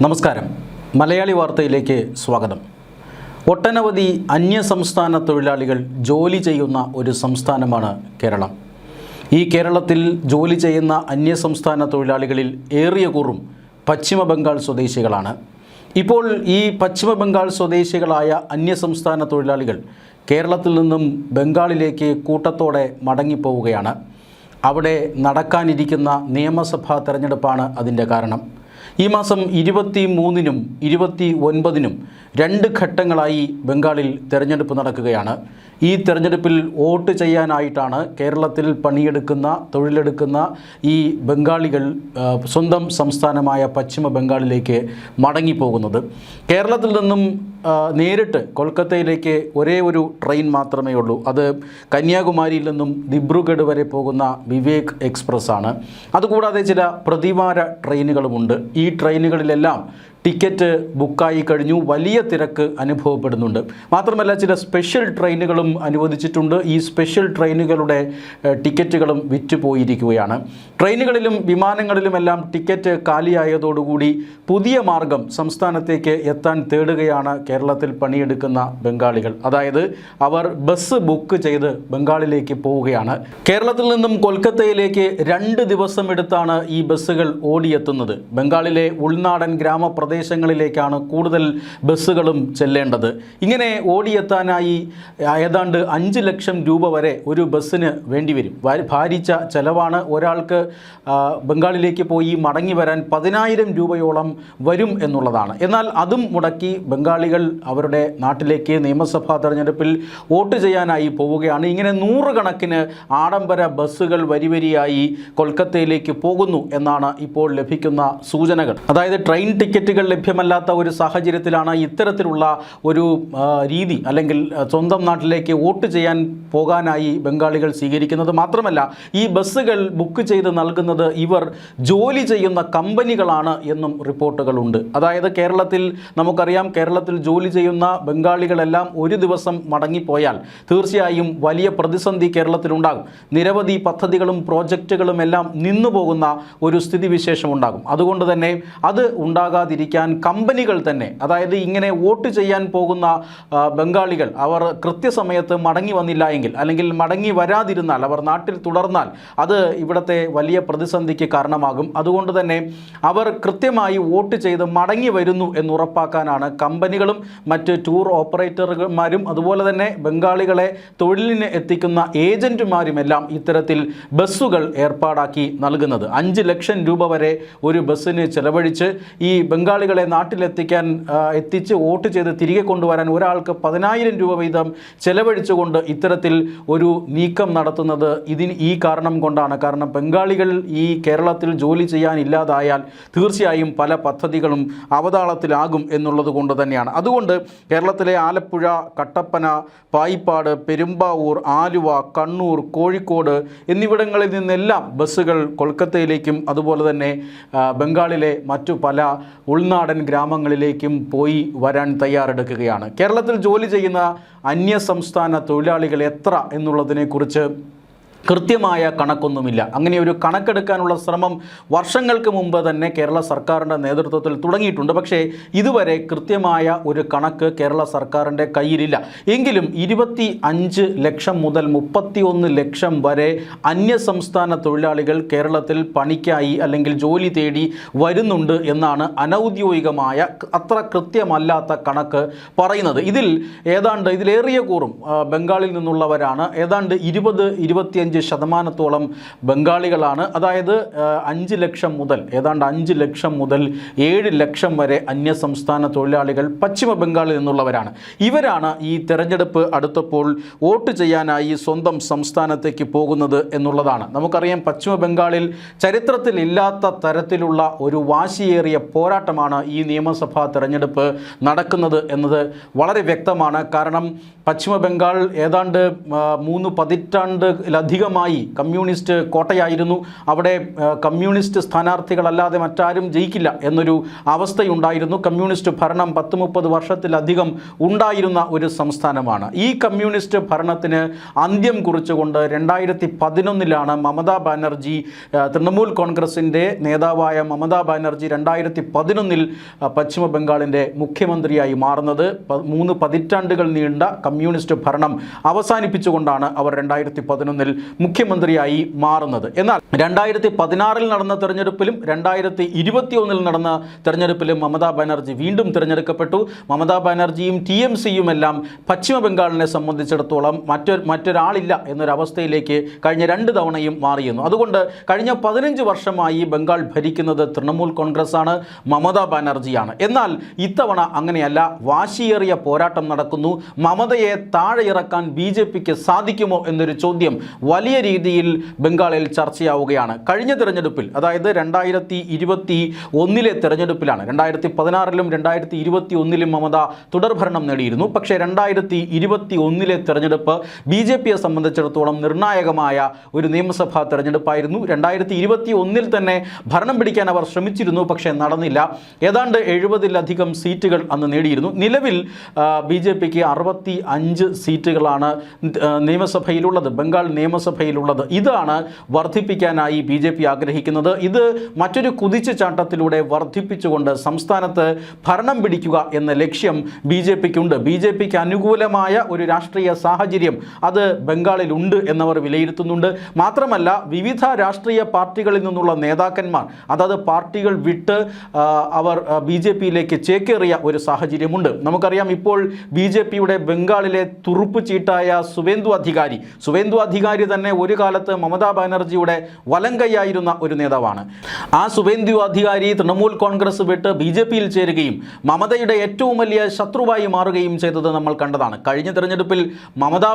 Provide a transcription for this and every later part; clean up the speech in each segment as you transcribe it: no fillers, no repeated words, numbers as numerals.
നമസ്കാരം. മലയാളി വാർത്തയിലേക്ക് സ്വാഗതം. ഒട്ടനവധി അന്യസംസ്ഥാന തൊഴിലാളികൾ ജോലി ചെയ്യുന്ന ഒരു സംസ്ഥാനമാണ് കേരളം. ഈ കേരളത്തിൽ ജോലി ചെയ്യുന്ന അന്യസംസ്ഥാന തൊഴിലാളികളിൽ ഏറിയ കൂറും പശ്ചിമ ബംഗാൾ സ്വദേശികളാണ്. ഇപ്പോൾ ഈ പശ്ചിമ ബംഗാൾ സ്വദേശികളായ അന്യസംസ്ഥാന തൊഴിലാളികൾ കേരളത്തിൽ നിന്നും ബംഗാളിലേക്ക് കൂട്ടത്തോടെ മടങ്ങിപ്പോവുകയാണ്. അവിടെ നടക്കാനിരിക്കുന്ന നിയമസഭാ തെരഞ്ഞെടുപ്പാണ് അതിൻ്റെ കാരണം. ഈ മാസം 23-നും 29-നും 2 ഘട്ടങ്ങളായി ബംഗാളിൽ തെരഞ്ഞെടുപ്പ് നടക്കുകയാണ്. ഈ തെരഞ്ഞെടുപ്പിൽ വോട്ട് ചെയ്യാനായിട്ടാണ് കേരളത്തിൽ പണിയെടുക്കുന്ന തൊഴിലെടുക്കുന്ന ഈ ബംഗാളികൾ സ്വന്തം സംസ്ഥാനമായ പശ്ചിമ ബംഗാളിലേക്ക് മടങ്ങിപ്പോകുന്നത്. കേരളത്തിൽ നിന്നും നേരിട്ട് കൊൽക്കത്തയിലേക്ക് ഒരേ ഒരു ട്രെയിൻ മാത്രമേ ഉള്ളൂ. അത് കന്യാകുമാരിയിൽ നിന്നും ദിബ്രുഗഡ് വരെ പോകുന്ന വിവേക് എക്സ്പ്രസ് ആണ്. അതുകൂടാതെ ചില പ്രതിവാര ട്രെയിനുകളുമുണ്ട്. ഈ ട്രെയിനുകളിലെല്ലാം ടിക്കറ്റ് ബുക്കായി കഴിഞ്ഞു. വലിയ തിരക്ക് അനുഭവപ്പെടുന്നുണ്ട്. മാത്രമല്ല ചില സ്പെഷ്യൽ ട്രെയിനുകളും അനുവദിച്ചിട്ടുണ്ട്. ഈ സ്പെഷ്യൽ ട്രെയിനുകളുടെ ടിക്കറ്റുകളും വിറ്റുപോയിരിക്കുകയാണ്. ട്രെയിനുകളിലും വിമാനങ്ങളിലുമെല്ലാം ടിക്കറ്റ് കാലിയായതോടുകൂടി പുതിയ മാർഗം സംസ്ഥാനത്തേക്ക് എത്താൻ തേടുകയാണ് കേരളത്തിൽ പണിയെടുക്കുന്ന ബംഗാളികൾ. അതായത് അവർ ബസ് ബുക്ക് ചെയ്ത് ബംഗാളിലേക്ക് പോവുകയാണ്. കേരളത്തിൽ നിന്നും കൊൽക്കത്തയിലേക്ക് 2 ദിവസം എടുത്താണ് ഈ ബസ്സുകൾ ഓടിയെത്തുന്നത്. ബംഗാളിലെ ഉൾനാടൻ ഗ്രാമപ്രദേശങ്ങളിലേക്കാണ് കൂടുതൽ ബസ്സുകളും ചെല്ലേണ്ടത്. ഇങ്ങനെ ഓടിയെത്താനായി ഏതാണ്ട് 5 ലക്ഷം രൂപ വരെ ഒരു ബസ്സിന് വേണ്ടിവരും. ഭാരിച്ച ചെലവാണ്. ഒരാൾക്ക് ബംഗാളിലേക്ക് പോയി മടങ്ങി വരാൻ 10,000 രൂപയോളം വരും എന്നുള്ളതാണ്. എന്നാൽ അതും മുടക്കി ബംഗാളികൾ അവരുടെ നാട്ടിലേക്ക് നിയമസഭാ തെരഞ്ഞെടുപ്പിൽ വോട്ട് ചെയ്യാനായി പോവുകയാണ്. ഇങ്ങനെ 100 കണക്കിന് ആഡംബര ബസ്സുകൾ വരിവരിയായി കൊൽക്കത്തയിലേക്ക് പോകുന്നു എന്നാണ് ഇപ്പോൾ ലഭിക്കുന്ന സൂചനകൾ. അതായത് ട്രെയിൻ ടിക്കറ്റുകൾ ലഭ്യമല്ലാത്ത ഒരു സാഹചര്യത്തിലാണ് ഇത്തരത്തിലുള്ള ഒരു രീതി അല്ലെങ്കിൽ സ്വന്തം നാട്ടിലേക്ക് വോട്ട് ചെയ്യാൻ പോകാനായി ബംഗാളികൾ സ്വീകരിക്കുന്നത്. മാത്രമല്ല ഈ ബസ്സുകൾ ബുക്ക് ചെയ്ത് നൽകുന്നത് ഇവർ ജോലി ചെയ്യുന്ന കമ്പനികളാണ് എന്നും റിപ്പോർട്ടുകളുണ്ട്. അതായത് കേരളത്തിൽ നമുക്കറിയാം, കേരളത്തിൽ ജോലി ചെയ്യുന്ന ബംഗാളികളെല്ലാം ഒരു ദിവസം മടങ്ങിപ്പോയാൽ തീർച്ചയായും വലിയ പ്രതിസന്ധി കേരളത്തിലുണ്ടാകും. നിരവധി പദ്ധതികളും പ്രോജക്റ്റുകളും എല്ലാം നിന്നുപോകുന്ന ഒരു സ്ഥിതിവിശേഷം ഉണ്ടാകും. അതുകൊണ്ട് തന്നെ അത് ഉണ്ടാകാതിരിക്കാൻ കമ്പനികൾ തന്നെ, അതായത് ഇങ്ങനെ വോട്ട് ചെയ്യാൻ പോകുന്ന ബംഗാളികൾ അവർ കൃത്യസമയത്ത് മടങ്ങി വന്നില്ല എങ്കിൽ, അല്ലെങ്കിൽ മടങ്ങി വരാതിരുന്നാൽ, അവർ നാട്ടിൽ തുടർന്നാൽ അത് ഇവിടുത്തെ വലിയ പ്രതിസന്ധിക്ക് കാരണമാകും. അതുകൊണ്ട് തന്നെ അവർ കൃത്യമായി വോട്ട് ചെയ്ത് മടങ്ങി വരുന്നു എന്നുറപ്പാക്കാനാണ് കമ്പനികളും മറ്റ് ടൂർ ഓപ്പറേറ്റർമാരും അതുപോലെ തന്നെ ബംഗാളികളെ തൊഴിലിന് എത്തിക്കുന്ന ഏജന്റുമാരുമെല്ലാം ഇത്തരത്തിൽ ബസ്സുകൾ ഏർപ്പാടാക്കി നൽകുന്നത്. 5 ലക്ഷം രൂപ വരെ ഒരു ബസ്സിന് ചെലവഴിച്ച് ഈ ബംഗാളികളെ എത്തിച്ച് വോട്ട് ചെയ്ത് തിരികെ കൊണ്ടുവരാൻ ഒരാൾക്ക് 10,000 രൂപ വീതം ചെലവഴിച്ചുകൊണ്ട് ഇത്തരത്തിൽ ഒരു നീക്കം നടത്തുന്നത് ഈ കാരണം കൊണ്ടാണ്. കാരണം ബംഗാളികൾ ഈ കേരളത്തിൽ ജോലി ചെയ്യാൻ ഇല്ലാതായാൽ തീർച്ചയായും പല പദ്ധതികളും അവതാളത്തിലാകും എന്നുള്ളത് കൊണ്ട് തന്നെയാണ്. അതുകൊണ്ട് കേരളത്തിലെ ആലപ്പുഴ, കട്ടപ്പന, പായിപ്പാട്, പെരുമ്പാവൂർ, ആലുവ, കണ്ണൂർ, കോഴിക്കോട് എന്നിവിടങ്ങളിൽ നിന്നെല്ലാം ബസ്സുകൾ കൊൽക്കത്തയിലേക്കും അതുപോലെ തന്നെ ബംഗാളിലെ മറ്റു പല ഉൾനാടൻ ഗ്രാമങ്ങളിലേക്കും പോയി വരാൻ തയ്യാറെടുക്കുകയാണ്. കേരളത്തിൽ ജോലി ചെയ്യുന്ന അന്യസംസ്ഥാന തൊഴിലാളികൾ എത്ര എന്നുള്ളതിനെക്കുറിച്ച് കൃത്യമായ കണക്കൊന്നുമില്ല. അങ്ങനെ ഒരു കണക്കെടുക്കാനുള്ള ശ്രമം വർഷങ്ങൾക്ക് മുമ്പ് തന്നെ കേരള സർക്കാരിൻ്റെ നേതൃത്വത്തിൽ തുടങ്ങിയിട്ടുണ്ട്. പക്ഷേ ഇതുവരെ കൃത്യമായ ഒരു കണക്ക് കേരള സർക്കാരിൻ്റെ കയ്യിലില്ല. എങ്കിലും 25 ലക്ഷം മുതൽ 31 ലക്ഷം വരെ അന്യസംസ്ഥാന തൊഴിലാളികൾ കേരളത്തിൽ പണിക്കായി അല്ലെങ്കിൽ ജോലി തേടി വരുന്നുണ്ട് എന്നാണ് അനൗദ്യോഗികമായ, അത്ര കൃത്യമല്ലാത്ത കണക്ക് പറയുന്നത്. ഇതിലേറിയ കൂറും ബംഗാളിൽ നിന്നുള്ളവരാണ്. ഏതാണ്ട് 20-25% ബംഗാളികളാണ്. അതായത് 5 ലക്ഷം മുതൽ 7 ലക്ഷം വരെ അന്യസംസ്ഥാന തൊഴിലാളികൾ പശ്ചിമ ബംഗാളിൽ നിന്നുള്ളവരാണ്. ഇവരാണ് ഈ തെരഞ്ഞെടുപ്പ് അടുത്തപ്പോൾ വോട്ട് ചെയ്യാനായി സ്വന്തം സംസ്ഥാനത്തേക്ക് പോകുന്നത് എന്നുള്ളതാണ്. നമുക്കറിയാം, പശ്ചിമ ബംഗാളിൽ ചരിത്രത്തിൽ ഇല്ലാത്ത തരത്തിലുള്ള ഒരു വാശിയേറിയ പോരാട്ടമാണ് ഈ നിയമസഭാ തെരഞ്ഞെടുപ്പ് നടക്കുന്നത് എന്നത് വളരെ വ്യക്തമാണ്. കാരണം പശ്ചിമ ബംഗാൾ ഏതാണ്ട് 3 പതിറ്റാണ്ടിലധികം അധികമായി കമ്മ്യൂണിസ്റ്റ് കോട്ടയായിരുന്നു. അവിടെ കമ്മ്യൂണിസ്റ്റ് സ്ഥാനാർത്ഥികളല്ലാതെ മറ്റാരും ജയിക്കില്ല എന്നൊരു അവസ്ഥയുണ്ടായിരുന്നു. കമ്മ്യൂണിസ്റ്റ് ഭരണം 10-30 വർഷത്തിലധികം ഉണ്ടായിരുന്ന ഒരു സംസ്ഥാനമാണ്. ഈ കമ്മ്യൂണിസ്റ്റ് ഭരണത്തിന് അന്ത്യം കുറിച്ചുകൊണ്ട് 2011 മമതാ ബാനർജി, തൃണമൂൽ കോൺഗ്രസിൻ്റെ നേതാവായ മമതാ ബാനർജി 2011 പശ്ചിമ ബംഗാളിൻ്റെ മുഖ്യമന്ത്രിയായി മാറുന്നത്. 3 പതിറ്റാണ്ടുകൾ നീണ്ട കമ്മ്യൂണിസ്റ്റ് ഭരണം അവസാനിപ്പിച്ചുകൊണ്ടാണ് അവർ 2011 മുഖ്യമന്ത്രിയായി മാറുന്നത്. എന്നാൽ 2016 നടന്ന തെരഞ്ഞെടുപ്പിലും 2021 നടന്ന തെരഞ്ഞെടുപ്പിലും മമതാ ബാനർജി വീണ്ടും തിരഞ്ഞെടുക്കപ്പെട്ടു. മമതാ ബാനർജിയും TMCയും എല്ലാം പശ്ചിമ ബംഗാളിനെ സംബന്ധിച്ചിടത്തോളം മറ്റൊരാളില്ല എന്നൊരവസ്ഥയിലേക്ക് കഴിഞ്ഞ 2 തവണയും മാറിയിരുന്നു. അതുകൊണ്ട് കഴിഞ്ഞ 15 വർഷമായി ബംഗാൾ ഭരിക്കുന്നത് തൃണമൂൽ കോൺഗ്രസ് ആണ്, മമതാ ബാനർജിയാണ്. എന്നാൽ ഇത്തവണ അങ്ങനെയല്ല. വാശിയേറിയ പോരാട്ടം നടക്കുന്നു. മമതയെ താഴെ ഇറക്കാൻ BJPക്ക് സാധിക്കുമോ എന്നൊരു ചോദ്യം വലിയ രീതിയിൽ ബംഗാളിൽ ചർച്ചയാവുകയാണ്. കഴിഞ്ഞ തെരഞ്ഞെടുപ്പിൽ, അതായത് 2021 തെരഞ്ഞെടുപ്പിലാണ്, 2016 2021 മമത തുടർഭരണം നേടിയിരുന്നു. പക്ഷേ 2021 തെരഞ്ഞെടുപ്പ് BJPയെ സംബന്ധിച്ചിടത്തോളം നിർണായകമായ ഒരു നിയമസഭാ തെരഞ്ഞെടുപ്പായിരുന്നു. 2021 തന്നെ ഭരണം പിടിക്കാൻ അവർ ശ്രമിച്ചിരുന്നു, പക്ഷേ നടന്നില്ല. ഏതാണ്ട് 70-ലധികം സീറ്റുകൾ അന്ന് നേടിയിരുന്നു. നിലവിൽ BJPക്ക് 65 സീറ്റുകളാണ് നിയമസഭയിലുള്ളത്, ബംഗാൾ നിയമസഭയിലുള്ളത്. ഇതാണ് വർദ്ധിപ്പിക്കാനായി BJP ആഗ്രഹിക്കുന്നത്. ഇത് മറ്റൊരു കുതിച്ചുചാട്ടത്തിലൂടെ വർദ്ധിപ്പിച്ചുകൊണ്ട് സംസ്ഥാനത്ത് ഭരണം പിടിക്കുക എന്ന ലക്ഷ്യം BJPക്കുണ്ട്. BJPക്ക് അനുകൂലമായ ഒരു രാഷ്ട്രീയ സാഹചര്യം അത് ബംഗാളിലുണ്ട് എന്നവർ വിലയിരുത്തുന്നുണ്ട്. മാത്രമല്ല, വിവിധ രാഷ്ട്രീയ പാർട്ടികളിൽ നിന്നുള്ള നേതാക്കന്മാർ അതത് പാർട്ടികൾ വിട്ട് അവർ BJPയിലേക്ക് ചേക്കേറിയ ഒരു സാഹചര്യമുണ്ട്. നമുക്കറിയാം, ഇപ്പോൾ BJPയുടെ ബംഗാളിലെ തുറുപ്പ് ചീട്ടായ സുവേന്ദു അധികാരി തന്നെ ഒരു കാലത്ത് മമതാ ബാനർജിയുടെ വലങ്കൈയായിരുന്ന ഒരു നേതാവാണ്. ആ സുവേന്ദു അധികാരി തൃണമൂൽ കോൺഗ്രസ് വിട്ട് BJPയിൽ ചേരുകയും മമതയുടെ ഏറ്റവും വലിയ ശത്രുവായി മാറുകയും ചെയ്തത് നമ്മൾ കണ്ടതാണ്. കഴിഞ്ഞ തെരഞ്ഞെടുപ്പിൽ മമതാ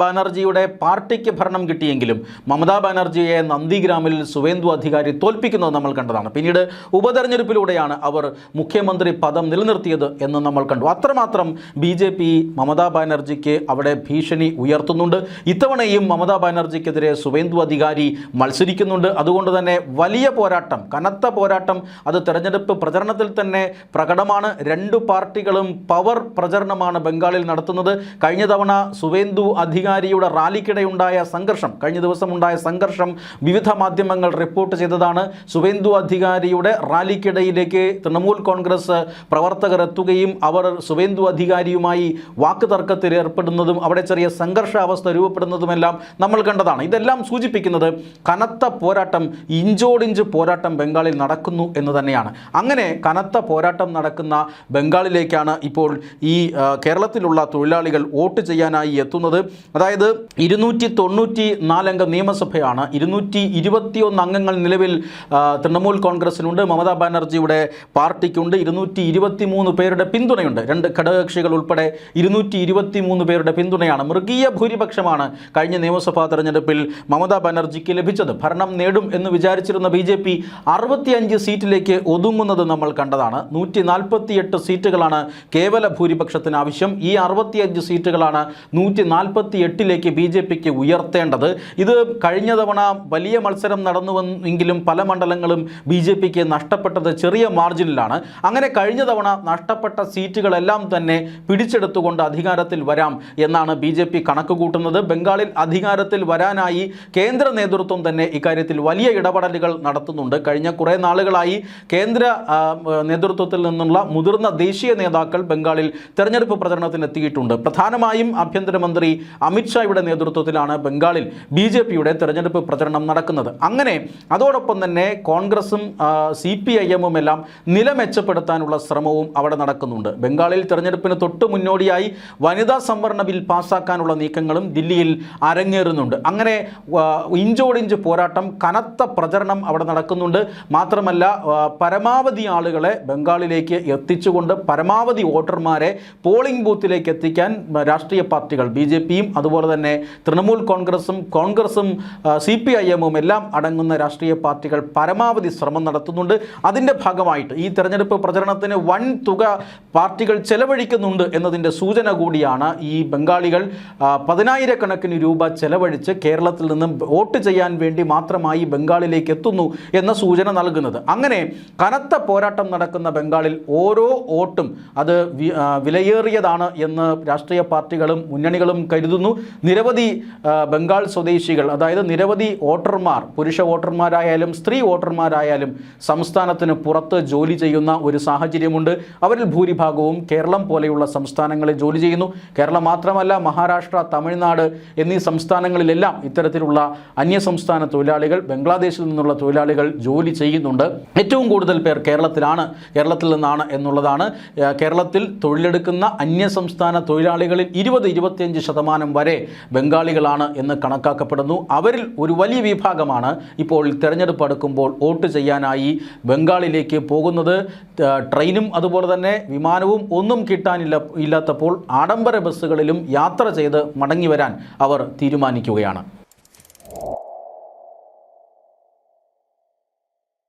ബാനർജിയുടെ പാർട്ടിക്ക് ഭരണം കിട്ടിയെങ്കിലും മമതാ ബാനർജിയെ നന്ദിഗ്രാമിൽ സുവേന്ദു അധികാരി തോൽപ്പിക്കുന്നത് നമ്മൾ കണ്ടതാണ്. പിന്നീട് ഉപതെരഞ്ഞെടുപ്പിലൂടെയാണ് അവർ മുഖ്യമന്ത്രി പദം നിലനിർത്തിയത് എന്ന് നമ്മൾ കണ്ടു. അത്രമാത്രം BJP മമതാ ബാനർജിക്ക് അവിടെ ഭീഷണി ഉയർത്തുന്നുണ്ട്. ഇത്തവണയും മമതാ ബാനർജിക്കെതിരെ സുവേന്ദു അധികാരി മത്സരിക്കുന്നുണ്ട്. അതുകൊണ്ട് തന്നെ വലിയ പോരാട്ടം, കനത്ത പോരാട്ടം അത് തെരഞ്ഞെടുപ്പ് പ്രചരണത്തിൽ തന്നെ പ്രകടമാണ്. 2 പാർട്ടികളും പവർ പ്രചരണമാണ് ബംഗാളിൽ നടത്തുന്നത്. കഴിഞ്ഞ തവണ സുവേന്ദു അധികാരിയുടെ റാലിക്കിടെയുണ്ടായ സംഘർഷം, കഴിഞ്ഞ ദിവസം ഉണ്ടായ സംഘർഷം വിവിധ മാധ്യമങ്ങൾ റിപ്പോർട്ട് ചെയ്തതാണ്. സുവേന്ദു അധികാരിയുടെ റാലിക്കിടയിലേക്ക് തൃണമൂൽ കോൺഗ്രസ് പ്രവർത്തകർ എത്തുകയും അവർ സുവേന്ദു അധികാരിയുമായി വാക്കുതർക്കത്തിൽ ഏർപ്പെടുന്നതും അവിടെ ചെറിയ സംഘർഷാവസ്ഥ രൂപപ്പെടുന്നതുമെല്ലാം നമ്മൾ കണ്ടതാണ്. ഇതെല്ലാം സൂചിപ്പിക്കുന്നത് കനത്ത പോരാട്ടം, ഇഞ്ചോടിഞ്ച് പോരാട്ടം ബംഗാളിൽ നടക്കുന്നു എന്ന് തന്നെയാണ്. അങ്ങനെ കനത്ത പോരാട്ടം നടക്കുന്ന ബംഗാളിലേക്കാണ് ഇപ്പോൾ ഈ കേരളത്തിലുള്ള തൊഴിലാളികൾ വോട്ട് ചെയ്യാനായി എത്തുന്നത്. അതായത് 294 അംഗ നിയമസഭയാണ്. 221 അംഗങ്ങൾ നിലവിൽ തൃണമൂൽ കോൺഗ്രസിനുണ്ട്, മമതാ ബാനർജിയുടെ പാർട്ടിക്കുണ്ട്. 223 പേരുടെ പിന്തുണയുണ്ട്. 2 ഘടകകക്ഷികൾ ഉൾപ്പെടെ 223 പേരുടെ പിന്തുണയാണ്. മൃഗീയ ഭൂരിപക്ഷമാണ് കഴിഞ്ഞ നിയമസഭാ തെരഞ്ഞെടുപ്പിൽ മമതാ ബാനർജിക്ക് ലഭിച്ചത്. ഭരണം നേടും എന്ന് വിചാരിച്ചിരുന്ന BJP 65 സീറ്റിലേക്ക് ഒതുങ്ങുന്നത് നമ്മൾ കണ്ടതാണ്. 148 സീറ്റുകളാണ് കേവല ഭൂരിപക്ഷത്തിന് ആവശ്യം. ഈ 65 സീറ്റുകളാണ് 148ലേക്ക് BJPക്ക് ഉയർത്തേണ്ടത്. ഇത് കഴിഞ്ഞ തവണ വലിയ മത്സരം നടന്നുവെങ്കിലും പല മണ്ഡലങ്ങളും BJPക്ക് നഷ്ടപ്പെട്ടത് ചെറിയ മാർജിനിലാണ്. അങ്ങനെ കഴിഞ്ഞ തവണ നഷ്ടപ്പെട്ട സീറ്റുകളെല്ലാം തന്നെ പിടിച്ചെടുത്തുകൊണ്ട് അധികാരത്തിൽ വരാം എന്നാണ് BJP കണക്ക് കൂട്ടുന്നത്. ബംഗാളിൽ അധികാരത്തിൽ വരാനായി കേന്ദ്ര നേതൃത്വം തന്നെ ഇക്കാര്യത്തിൽ വലിയ ഇടപെടലുകൾ നടത്തുന്നുണ്ട്. കഴിഞ്ഞ കുറേ നാളുകളായി കേന്ദ്ര നേതൃത്വത്തിൽ നിന്നുള്ള മുതിർന്ന ദേശീയ നേതാക്കൾ ബംഗാളിൽ തെരഞ്ഞെടുപ്പ് പ്രചരണത്തിന് എത്തിയിട്ടുണ്ട്. പ്രധാനമായും ആഭ്യന്തരമന്ത്രി അമിത്ഷായുടെ നേതൃത്വത്തിലാണ് ബംഗാളിൽ BJPയുടെ തെരഞ്ഞെടുപ്പ് പ്രചരണം നടക്കുന്നത്. അങ്ങനെ അതോടൊപ്പം തന്നെ കോൺഗ്രസും CPIM എല്ലാം നില മെച്ചപ്പെടുത്താനുള്ള ശ്രമവും അവിടെ നടക്കുന്നുണ്ട്. ബംഗാളിൽ തെരഞ്ഞെടുപ്പിന് തൊട്ട് മുന്നോടിയായി വനിതാ സംവരണ ബിൽ പാസ്സാക്കാനുള്ള നീക്കങ്ങളും ദില്ലിയിൽ അരങ്ങേറുന്നുണ്ട്. അങ്ങനെ ഇഞ്ചോടിഞ്ച് പോരാട്ടം, കനത്ത പ്രചരണം അവിടെ നടക്കുന്നുണ്ട്. മാത്രമല്ല, പരമാവധി ആളുകളെ ബംഗാളിലേക്ക് എത്തിച്ചുകൊണ്ട് പരമാവധി വോട്ടർമാരെ പോളിംഗ് ബൂത്തിലേക്ക് എത്തിക്കാൻ രാഷ്ട്രീയ പാർട്ടികൾ BJPയും അതുപോലെ തന്നെ തൃണമൂൽ കോൺഗ്രസും CPIM എല്ലാം അടങ്ങുന്ന രാഷ്ട്രീയ പാർട്ടികൾ പരമാവധി ശ്രമം നടത്തുന്നുണ്ട്. അതിൻ്റെ ഭാഗമായിട്ട് ഈ തെരഞ്ഞെടുപ്പ് പ്രചരണത്തിന് വൻ തുക പാർട്ടികൾ ചെലവഴിക്കുന്നുണ്ട് എന്നതിൻ്റെ സൂചന കൂടിയാണ് ഈ ബംഗാളികൾ 10,000 കണക്കിന് രൂപ ചെലവഴിച്ച് കേരളത്തിൽ നിന്നും വോട്ട് ചെയ്യാൻ വേണ്ടി മാത്രമായി ബംഗാളിലേക്ക് എത്തുന്നു എന്ന സൂചന നൽകുന്നത്. അങ്ങനെ കനത്ത പോരാട്ടം നടക്കുന്ന ബംഗാളിൽ ഓരോ വോട്ടും അത് വിലയേറിയതാണ് എന്ന് രാഷ്ട്രീയ പാർട്ടികളും മുന്നണികളും കരുതുന്നു. നിരവധി ബംഗാൾ സ്വദേശികൾ, അതായത് നിരവധി വോട്ടർമാർ, പുരുഷ വോട്ടർമാരായാലും സ്ത്രീ വോട്ടർമാരായാലും സംസ്ഥാനത്തിന് പുറത്ത് ജോലി ചെയ്യുന്ന ഒരു സാഹചര്യമുണ്ട്. അവരിൽ ഭൂരിഭാഗവും കേരളം പോലെയുള്ള സംസ്ഥാനങ്ങളിൽ ജോലി ചെയ്യുന്നു. കേരളം മാത്രമല്ല, മഹാരാഷ്ട്ര, തമിഴ്നാട് എന്നീ സംസ്ഥാനങ്ങളിലെല്ലാം ഇത്തരത്തിലുള്ള അന്യസംസ്ഥാന തൊഴിലാളികൾ, ബംഗ്ലാദേശിൽ നിന്നുള്ള തൊഴിലാളികൾ ജോലി ചെയ്യുന്നുണ്ട്. ഏറ്റവും കൂടുതൽ പേർ കേരളത്തിൽ നിന്നാണ് എന്നുള്ളതാണ്. കേരളത്തിൽ തൊഴിലെടുക്കുന്ന അന്യസംസ്ഥാന തൊഴിലാളികളിൽ 20-25% വരെ ബംഗാളികളാണ് എന്ന് കണക്കാക്കപ്പെടുന്നു. അവരിൽ ഒരു വലിയ വിഭാഗമാണ് ഇപ്പോൾ തെരഞ്ഞെടുപ്പ് അടുക്കുമ്പോൾ വോട്ട് ചെയ്യാനായി ബംഗാളിലേക്ക് പോകുന്നത്. ട്രെയിനും അതുപോലെ തന്നെ വിമാനവും ഒന്നും കിട്ടാനില്ലാത്തപ്പോൾ ആഡംബര ബസ്സുകളിലും യാത്ര ചെയ്ത് മടങ്ങി വരാൻ അവർ തീരുമാനിക്കുകയാണ്.